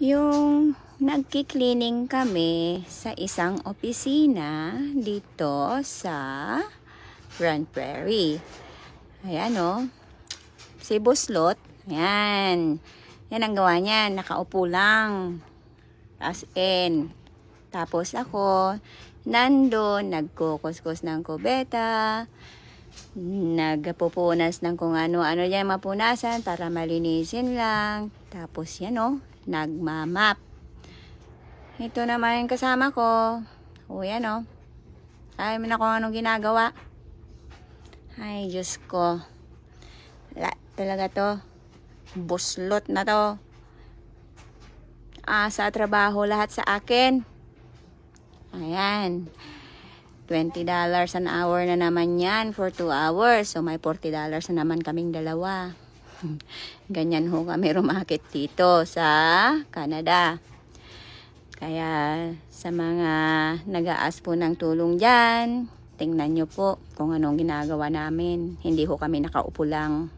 Yung nagki-cleaning kami sa isang opisina dito sa Grand Prairie. Ayan o. Si Buslot. Ayan. Yan ang gawa niya. Nakaupo lang. As in. Tapos ako, nandun, nagkukuskus ng kubeta, nagpupunas ng kung ano-ano dyan mapunasan para malinisin lang. Tapos yan o, nagmamap. Ito naman yung kasama ko. O yan o. Ayaw mo na kung anong ginagawa. Ay, Diyos ko. Wala talaga to. Buslot na to. Sa trabaho lahat sa akin. Ayan. $20 an hour na naman yan for 2 hours. So, may $40 na naman kaming dalawa. Ganyan ho kami rumakit dito sa Canada. Kaya, sa mga nag-aas po ng tulong dyan, tingnan nyo po kung anong ginagawa namin. Hindi ho kami nakaupo lang.